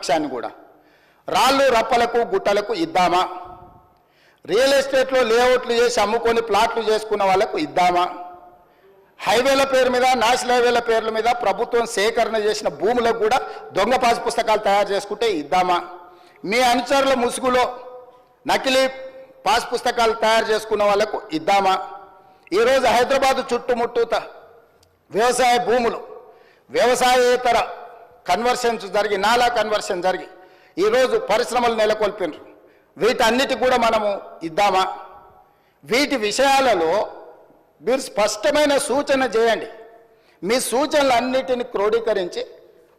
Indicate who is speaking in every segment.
Speaker 1: పక్షాన్ని కూడా రాళ్ళు రప్పలకు గుట్టలకు ఇద్దామా, రియల్ ఎస్టేట్లో లేఅవుట్లు చేసి అమ్ముకొని ప్లాట్లు చేసుకున్న వాళ్ళకు ఇద్దామా, హైవేల పేరు మీద నేషనల్ హైవేల పేర్ల మీద ప్రభుత్వం సేకరణ చేసిన భూములకు కూడా దొంగ పాస్ పుస్తకాలు తయారు చేసుకుంటే ఇద్దామా, మీ అనుచరుల ముసుగులో నకిలీ పాస్ పుస్తకాలు తయారు చేసుకున్న వాళ్ళకు ఇద్దామా, ఈరోజు హైదరాబాదు చుట్టుముట్టూత వ్యవసాయ భూములు వ్యవసాయేతర కన్వర్షన్స్ జరిగి నాలా కన్వర్షన్ జరిగి ఈరోజు పరిశ్రమలు నెలకొల్పినారు. వీటన్నిటి కూడా మనము ఇద్దామా? వీటి విషయాలలో మీరు స్పష్టమైన సూచన చేయండి. మీ సూచనలన్నిటిని క్రోడీకరించి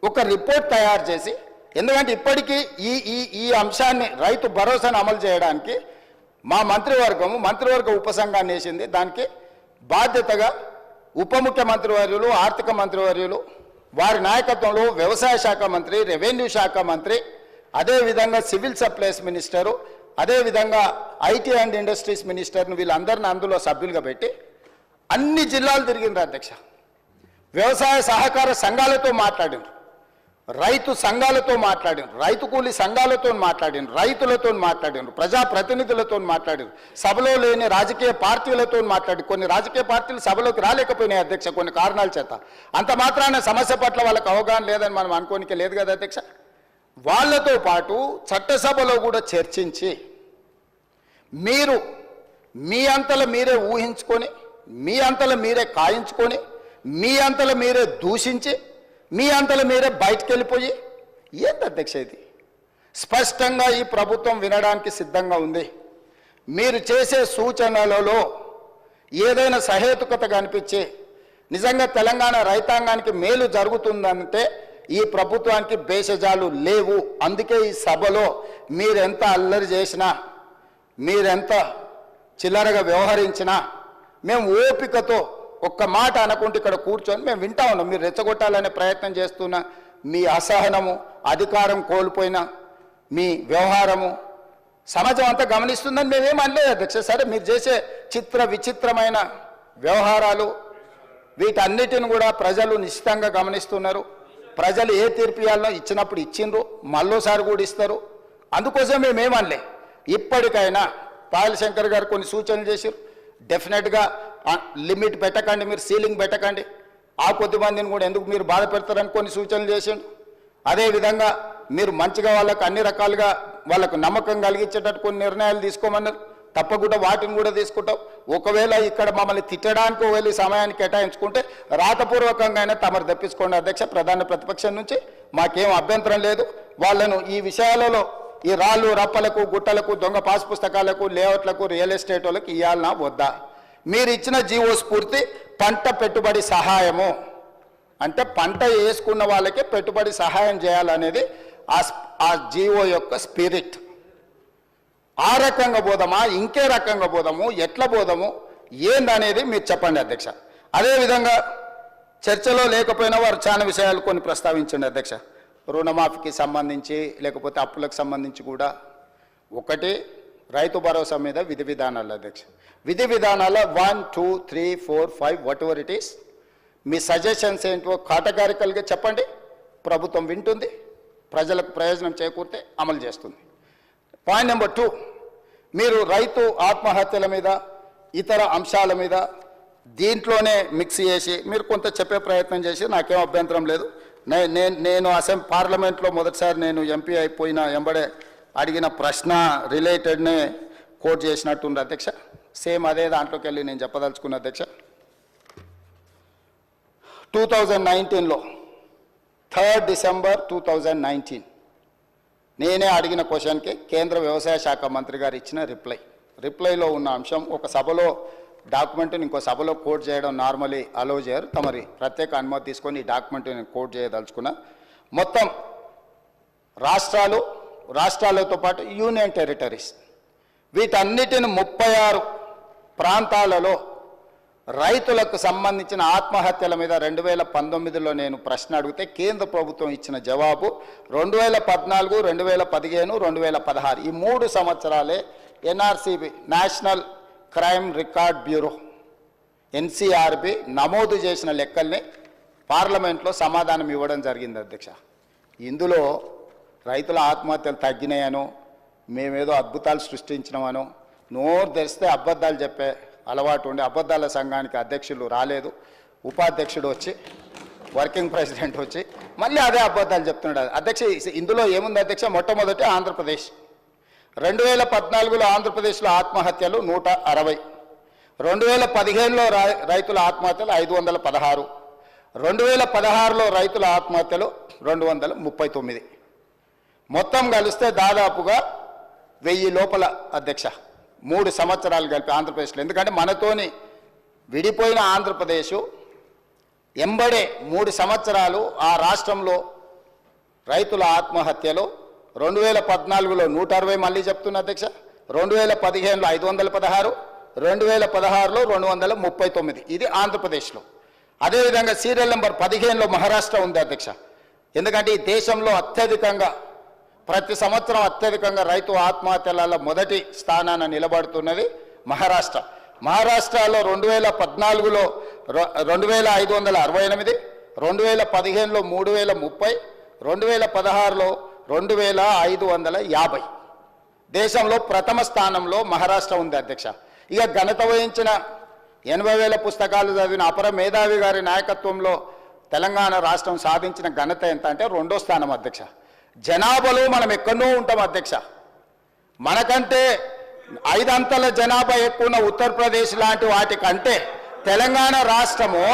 Speaker 1: ఒక రిపోర్ట్ తయారు చేసి, ఎందుకంటే ఇప్పటికీ ఈ ఈ ఈ అంశాన్ని రైతు భరోసాను అమలు చేయడానికి మా మంత్రివర్గ ఉపసంఘాన్ని వేసింది. దానికి బాధ్యతగా ఉప ముఖ్యమంత్రి వర్యులు, ఆర్థిక మంత్రివర్యులు, వారి నాయకత్వంలో వ్యవసాయ శాఖ మంత్రి, రెవెన్యూ శాఖ మంత్రి, అదేవిధంగా సివిల్ సప్లైస్ మినిస్టరు, అదేవిధంగా ఐటీ అండ్ ఇండస్ట్రీస్ మినిస్టర్ను వీళ్ళందరిని అందులో సభ్యులుగా పెట్టి అన్ని జిల్లాలు తిరిగిండ్రు అధ్యక్ష. వ్యవసాయ సహకార సంఘాలతో మాట్లాడిండ్రు, రైతు సంఘాలతో మాట్లాడిండ్రు, రైతు కూలీ సంఘాలతో మాట్లాడిండ్రు, రైతులతో మాట్లాడిండ్రు, ప్రజాప్రతినిధులతో మాట్లాడిండ్రు, సభలో లేని రాజకీయ పార్టీలతో మాట్లాడి కొన్ని రాజకీయ పార్టీలు సభలోకి రాలేకపోయినాయి అధ్యక్ష కొన్ని కారణాల చేత. అంత మాత్రాన సమస్య పట్ల వాళ్ళకి అవగాహన లేదని మనం అనుకోనికే లేదు కదా అధ్యక్ష. వాళ్ళతో పాటు చట్టసభలో కూడా చర్చించి మీరు మీ అంతలో మీరే ఊహించుకొని, మీ అంతలో మీరే కాయించుకొని, మీ అంతలో మీరే దూషించి, మీ అంతలో మీరే బయటకు వెళ్ళిపోయి ఏంటి అధ్యక్ష ఇది? స్పష్టంగా ఈ ప్రభుత్వం వినడానికి సిద్ధంగా ఉంది. మీరు చేసే సూచనలలో ఏదైనా సహేతుకత కనిపించి నిజంగా తెలంగాణ రైతాంగానికి మేలు జరుగుతుందంటే ఈ ప్రభుత్వానికి భేషజాలు లేవు. అందుకే ఈ సభలో మీరెంత అల్లరి చేసినా, మీరెంత చిల్లరగా వ్యవహరించినా మేము ఓపికతో ఒక్క మాట అనకుంటే ఇక్కడ కూర్చొని మేము వింటా ఉన్నాం. మీరు రెచ్చగొట్టాలనే ప్రయత్నం చేస్తున్న మీ అసహనము, అధికారం కోల్పోయిన మీ వ్యవహారము సమాజం అంతా గమనిస్తుందని మేమేం అనలేదు అధ్యక్ష. సరే, మీరు చేసే విచిత్రమైన వ్యవహారాలు వీటన్నిటిని కూడా ప్రజలు నిశ్చితంగా గమనిస్తున్నారు. ప్రజలు ఏ తీర్పు ఇవ్వాలో ఇచ్చినప్పుడు ఇచ్చిండ్రు, మళ్ళోసారి కూడా ఇస్తారు. అందుకోసం మేమేమనలే. ఇప్పటికైనా పాయల్ శంకర్ గారు కొన్ని సూచనలు చేశారు. డెఫినెట్గా లిమిట్ పెట్టకండి, మీరు సీలింగ్ పెట్టకండి, ఆ కొద్ది మందిని కూడా ఎందుకు మీరు బాధ పెడతారని కొన్ని సూచనలు చేసిండు. అదేవిధంగా మీరు మంచిగా వాళ్ళకు అన్ని రకాలుగా వాళ్ళకు నమ్మకం కలిగించేటట్టు కొన్ని నిర్ణయాలు తీసుకోమన్నారు. తప్పకుండా వాటిని కూడా తీసుకుంటాం. ఒకవేళ ఇక్కడ మమ్మల్ని తిట్టడానికి ఒకవేళ సమయాన్ని కేటాయించుకుంటే రాతపూర్వకంగా అయినా తమరు తెప్పించుకోండి అధ్యక్ష. ప్రధాన ప్రతిపక్షం నుంచి మాకేం అభ్యంతరం లేదు. వాళ్ళను ఈ విషయాలలో ఈ రాళ్ళు రప్పలకు గుట్టలకు దొంగ పాస్ పుస్తకాలకు లేఅవుట్లకు రియల్ ఎస్టేట్ వాళ్ళకి ఇవ్వాలన్నా వద్దా? మీరు ఇచ్చిన జీవో స్ఫూర్తి పంట పెట్టుబడి సహాయము అంటే పంట వేసుకున్న వాళ్ళకే పెట్టుబడి సహాయం చేయాలనేది ఆ జీవో యొక్క స్పిరిట్. ఆ రకంగా పోదామా, ఇంకే రకంగా పోదాము, ఎట్లా పోదాము ఏందనేది మీరు చెప్పండి అధ్యక్ష. అదేవిధంగా చర్చలో లేకపోయినా వారు చాలా విషయాలు కొన్ని ప్రస్తావించండి అధ్యక్ష. రుణమాఫీకి సంబంధించి లేకపోతే అప్పులకు సంబంధించి కూడా ఒకటి రైతు భరోసా మీద విధి విధానాలు అధ్యక్ష. విధి విధానాల 1, 2, 3, 4, 5 what ever it is, me suggestions ఏంటో కేటగారికల్గా చెప్పండి. ప్రభుత్వం వింటుంది, ప్రజలకు ప్రయోజనం చేకూరితే అమలు చేస్తుంది. పాయింట్ నెంబర్ 2, మీరు రైతు ఆత్మహత్యల మీద ఇతర అంశాల మీద దీంట్లోనే మిక్స్ చేసి మీరు కొంత చెప్పే ప్రయత్నం చేసి నాకేం అభ్యంతరం లేదు. నేను పార్లమెంట్లో మొదటిసారి నేను ఎంపీ అయిపోయిన ఎంబడే అడిగిన ప్రశ్న రిలేటెడ్నే కోట్ చేసినట్టుంది అధ్యక్ష. సేమ్ అదే దాంట్లోకి వెళ్ళి నేను చెప్పదలుచుకున్న అధ్యక్ష. 2019లో 3 డిసెంబర్ 2019 నేనే అడిగిన క్వశ్చన్కి కేంద్ర వ్యవసాయ శాఖ మంత్రి గారు ఇచ్చిన రిప్లైలో ఉన్న అంశం ఒక సభలో డాక్యుమెంట్ని ఇంకో సభలో కోట్ చేయడం నార్మలీ అలో చేయరు. తమరి ప్రత్యేక అనుమతి తీసుకొని ఈ డాక్యుమెంట్ని నేను కోట్ చేయదలుచుకున్నా. మొత్తం రాష్ట్రాలతో పాటు యూనియన్ టెరిటరీస్ వీటన్నిటిని 36 ప్రాంతాలలో రైతులకు సంబంధించిన ఆత్మహత్యల మీద 2019లో నేను ప్రశ్న అడిగితే కేంద్ర ప్రభుత్వం ఇచ్చిన జవాబు 2014, 2015, 2016 ఈ 3 సంవత్సరాలే NRCB national crime record bureau NCRB నమోదు చేసిన లెక్కల్ని పార్లమెంట్లో సమాధానం ఇవ్వడం జరిగింది అధ్యక్ష. ఇందులో రైతుల ఆత్మహత్యలు తగ్గినాయనో మేమేదో అద్భుతాలు సృష్టించినామనో నోరు తెరిస్తే అబద్ధాలు చెప్పే అలవాటు ఉండి అబద్ధాల సంఘానికి అధ్యక్షులు రాలేదు, ఉపాధ్యక్షుడు వచ్చి వర్కింగ్ ప్రెసిడెంట్ వచ్చి మళ్ళీ అదే అబద్ధాలు చెప్తున్నాడు. అధ్యక్ష ఇందులో ఏముంది అధ్యక్ష? మొట్టమొదటి ఆంధ్రప్రదేశ్ 2014లో ఆంధ్రప్రదేశ్లో ఆత్మహత్యలు 160, 2015లో రైతుల ఆత్మహత్యలు 516, 2016లో రైతుల ఆత్మహత్యలు 239, మొత్తం కలిస్తే దాదాపుగా 1000 లోపల అధ్యక్ష 3 సంవత్సరాలు కలిపి ఆంధ్రప్రదేశ్లో. ఎందుకంటే మనతోని విడిపోయిన ఆంధ్రప్రదేశ్ ఎంబడే 3 సంవత్సరాలు ఆ రాష్ట్రంలో రైతుల ఆత్మహత్యలు 2014లో 160, మళ్ళీ చెప్తున్నా అధ్యక్ష, 2015లో 516, 2016లో 239, ఇది ఆంధ్రప్రదేశ్లో. అదేవిధంగా సీరియల్ నెంబర్ 15లో మహారాష్ట్ర ఉంది అధ్యక్ష. ఎందుకంటే ఈ దేశంలో అత్యధికంగా ప్రతి సంవత్సరం అత్యధికంగా రైతు ఆత్మహత్యల మొదటి స్థానాన్ని నిలబడుతున్నది మహారాష్ట్ర. మహారాష్ట్రలో 2014లో 2568, 2015లో 3030, 2016లో 2550. దేశంలో ప్రథమ స్థానంలో మహారాష్ట్ర ఉంది అధ్యక్ష. ఇక ఘనత వహించిన 80,000 పుస్తకాలు చదివిన అపర మేధావి గారి నాయకత్వంలో తెలంగాణ రాష్ట్రం సాధించిన ఘనత ఎంత అంటే 2వ స్థానం అధ్యక్ష. జనాభాలో మనం ఎక్కడో ఉంటాం అధ్యక్ష. మనకంటే 5 అంతల జనాభా ఎక్కువ ఉన్న ఉత్తరప్రదేశ్ లాంటి వాటికంటే తెలంగాణ రాష్ట్రంలో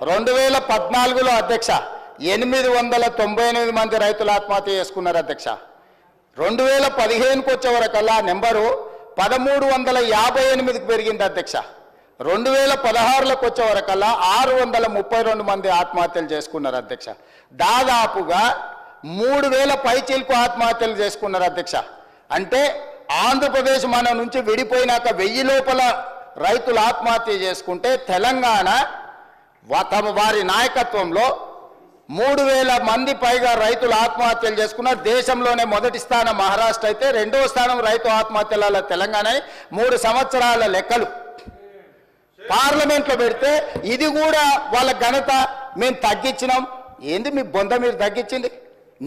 Speaker 1: 2014లో అధ్యక్ష 898 మంది రైతులు ఆత్మహత్య చేసుకున్నారు అధ్యక్ష. 2015కు వచ్చే వరకల్లా నెంబరు 1358కి పెరిగింది అధ్యక్ష. 2016లోకి వచ్చే వరకల్లా 632 మంది ఆత్మహత్యలు చేసుకున్నారు అధ్యక్ష. దాదాపుగా 3000 పైచీలకు ఆత్మహత్యలు చేసుకున్నారు అధ్యక్ష. అంటే ఆంధ్రప్రదేశ్ మన నుంచి విడిపోయినాక 1000 లోపల రైతులు ఆత్మహత్య చేసుకుంటే తెలంగాణ వారి నాయకత్వంలో 3000 మంది పైగా రైతులు ఆత్మహత్యలు చేసుకున్నారు. దేశంలోనే మొదటి స్థానం మహారాష్ట్ర అయితే 2వ స్థానం రైతు ఆత్మహత్యల తెలంగాణ. 3 సంవత్సరాల లెక్కలు పార్లమెంట్లో పెడితే ఇది కూడా వాళ్ళ ఘనత మేము తగ్గించినాం. ఏంది మీ బొంద మీరు తగ్గించింది?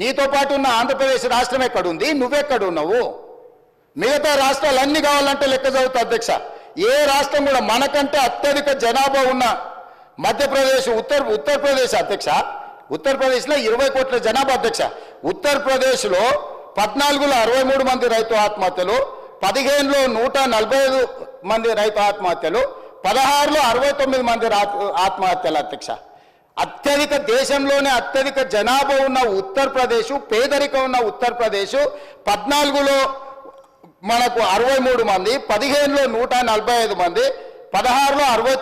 Speaker 1: నీతో పాటు ఉన్న ఆంధ్రప్రదేశ్ రాష్ట్రం ఎక్కడుంది, నువ్వెక్కడున్నావు? మిగతా రాష్ట్రాలన్నీ కావాలంటే లెక్క చదువుతా అధ్యక్ష. ఏ రాష్ట్రం కూడా మనకంటే అత్యధిక జనాభా ఉన్న మధ్యప్రదేశ్, ఉత్తరప్రదేశ్ అధ్యక్ష, ఉత్తరప్రదేశ్లో 20 కోట్ల జనాభా అధ్యక్ష. ఉత్తరప్రదేశ్లో 14లో 63 మంది రైతు ఆత్మహత్యలు, 15లో 145 మంది రైతు ఆత్మహత్యలు, 16లో 69 మంది ఆత్మహత్యలు అధ్యక్ష. అత్యధిక దేశంలోనే అత్యధిక జనాభా ఉన్న ఉత్తరప్రదేశ్, పేదరికం ఉన్న ఉత్తరప్రదేశ్ 14లో మనకు 63 మంది, 15లో 145 మంది, 16లో 69